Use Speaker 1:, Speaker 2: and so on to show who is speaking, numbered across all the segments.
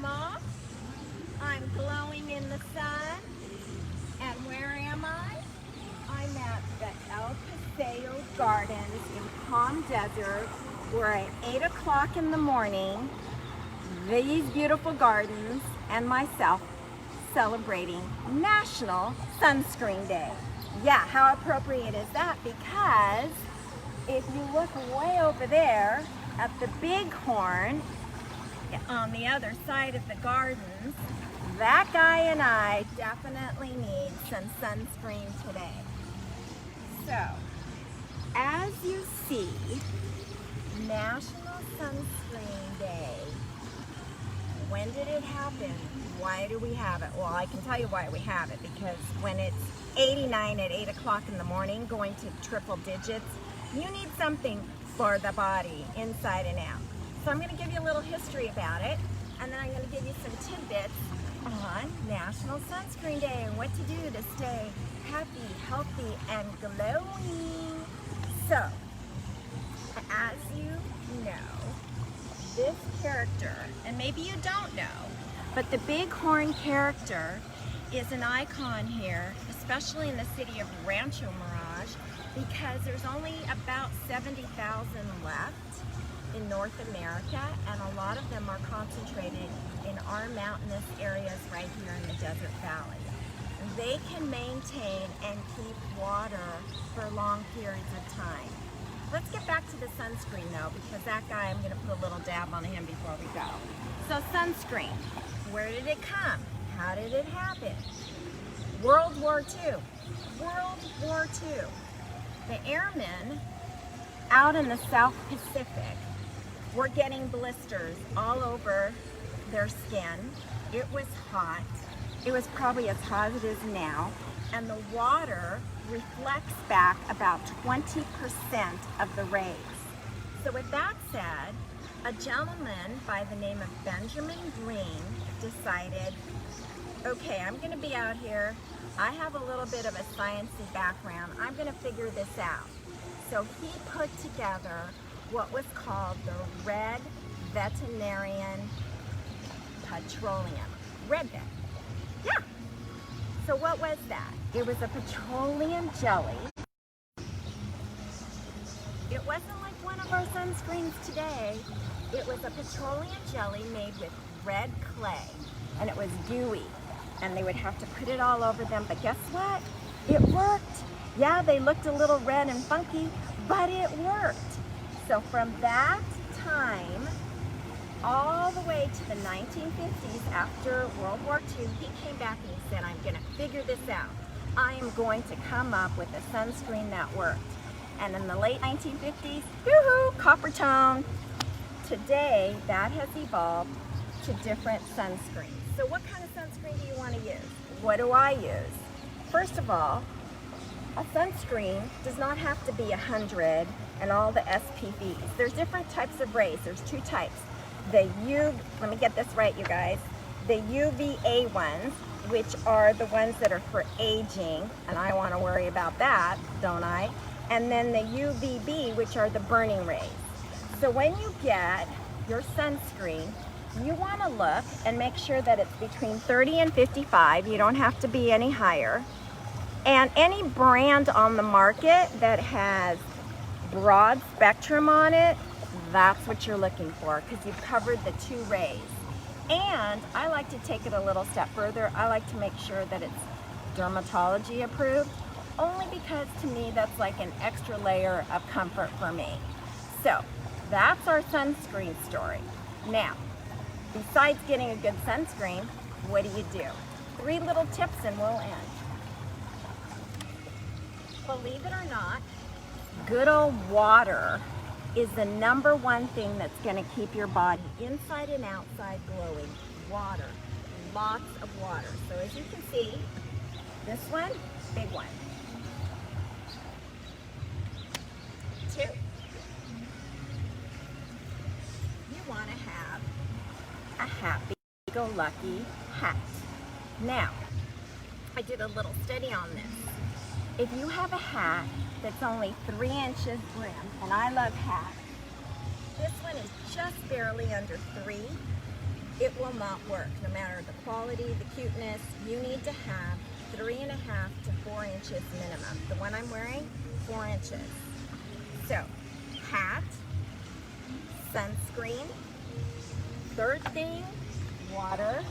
Speaker 1: Grandma. I'm glowing in the sun. And where am I? I'm at the El Paseo Gardens in Palm Desert. We're at 8 o'clock in the morning. These beautiful gardens and myself celebrating National Sunscreen Day. Yeah, how appropriate is that? Because if you look way over there at the bighorn on the other side of the gardens, that guy and I definitely need some sunscreen today. So, as you see, National Sunscreen Day. When did it happen? Why do we have it? Well, I can tell you why we have it, because when it's 89 at 8 o'clock in the morning, going to triple digits, you need something for the body, inside and out. So I'm going to give you a little history about it, and then I'm going to give you some tidbits on National Sunscreen Day and what to do to stay happy, healthy, and glowing. So, as you know, this character, and maybe you don't know, but the bighorn character is an icon here, especially in the city of Rancho Mirage, because there's only about 70,000 left in North America, and a lot of them are concentrated in our mountainous areas right here in the Desert Valley. They can maintain and keep water for long periods of time. Let's get back to the sunscreen though, because that guy, I'm going to put a little dab on him before we go. So sunscreen, where did it come? How did it happen? World War II. World War II. The airmen out in the South Pacific were getting blisters all over their skin. It was hot. It was probably as hot as it is now. And the water reflects back about 20% of the rays. So with that said, a gentleman by the name of Benjamin Green decided, okay, I'm going to be out here. I have a little bit of a sciencey background. I'm going to figure this out. So he put together what was called the Red Veterinarian Petroleum. Red Vet. Yeah. So what was that? It was a petroleum jelly. It wasn't like one of our sunscreens today. It was a petroleum jelly made with red clay, and it was gooey, and they would have to put it all over them, but guess what? It worked. Yeah, they looked a little red and funky, but it worked. So from that time all the way to the 1950s, after World War II, he came back and he said, I'm going to figure this out. I am going to come up with a sunscreen that worked. And in the late 1950s, yoo-hoo, copper tone. Today, that has evolved to different sunscreens. So what kind of sunscreen do you want to use? What do I use? First of all, a sunscreen does not have to be 100 and all the SPVs. There's different types of rays. There's two types. Let me get this right, you guys. The UVA ones, which are the ones that are for aging, and I want to worry about that, don't I? And then the UVB, which are the burning rays. So when you get your sunscreen, you want to look and make sure that it's between 30 and 55. You don't have to be any higher. And any brand on the market that has broad spectrum on it, that's what you're looking for, because you've covered the two rays. And I like to take it a little step further. I like to make sure that it's dermatology approved, only because to me that's like an extra layer of comfort for me. So that's our sunscreen story. Now, besides getting a good sunscreen, what do? 3 little tips and we'll end. Believe it or not, good old water is the #1 thing that's going to keep your body inside and outside glowing. Water. Lots of water. So as you can see, this one, big one. 2. You want to have a happy-go-lucky hat. Now, I did a little study on this. If you have a hat that's only 3 inches brim, and I love hats, this one is just barely under 3. it will not work. No matter the quality, the cuteness, you need to have 3.5 to 4 inches minimum. The one I'm wearing, 4 inches. So, hat, sunscreen, third thing, water,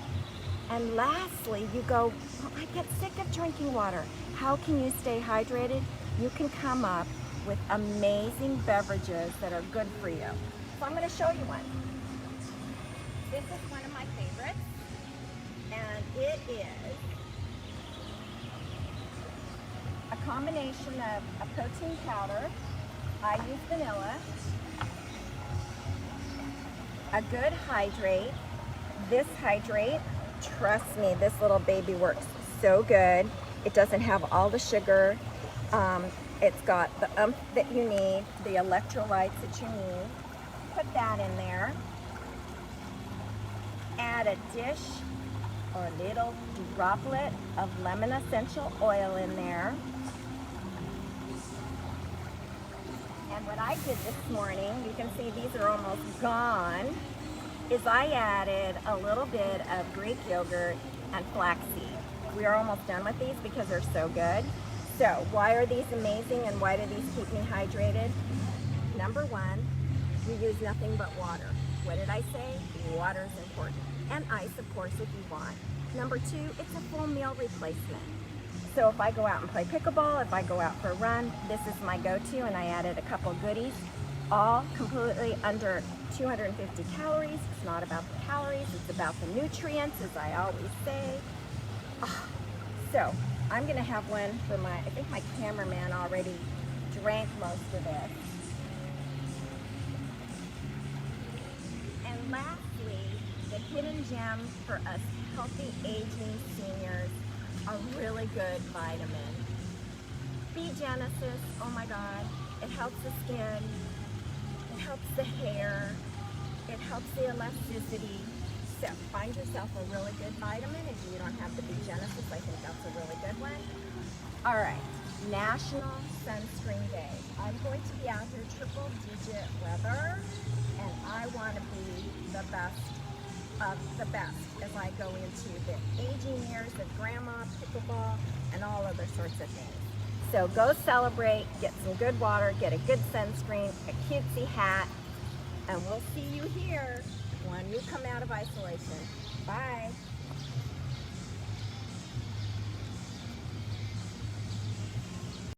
Speaker 1: and lastly, you go, well, I get sick of drinking water. How can you stay hydrated? You can come up with amazing beverages that are good for you. So I'm going to show you one. This is one of my favorites, and it is a combination of a protein powder. I use vanilla, a good hydrate. This hydrate, trust me, this little baby works so good. It doesn't have all the sugar. It's got the oomph that you need, the electrolytes that you need. Put that in there. Add a dish or a little droplet of lemon essential oil in there. And what I did this morning, you can see these are almost gone, is I added a little bit of Greek yogurt and flaxseed. We are almost done with these because they're so good. So why are these amazing and why do these keep me hydrated? Number one, we use nothing but water. What did I say? Water is important. And ice, of course, if you want. Number two, it's a full meal replacement. So if I go out and play pickleball, if I go out for a run, this is my go-to, and I added a couple goodies, all completely under 250 calories. It's not about the calories, it's about the nutrients, as I always say. So I'm gonna have one for I think my cameraman already drank most of this. And lastly, the hidden gem for us healthy aging seniors, a really good vitamin. B-Genesis, oh my God, it helps the skin, it helps the hair, it helps the elasticity. So find yourself a really good vitamin. If you don't have the B-Genesis, I think that's a really good one. All right, National Sunscreen Day. I'm going to be out here triple digit weather, and I want to be the best of the best as I go into the aging years of grandma, pickleball, and all other sorts of things. So go celebrate, get some good water, get a good sunscreen, a cutesy hat, and we'll see you here when you come out of isolation. Bye.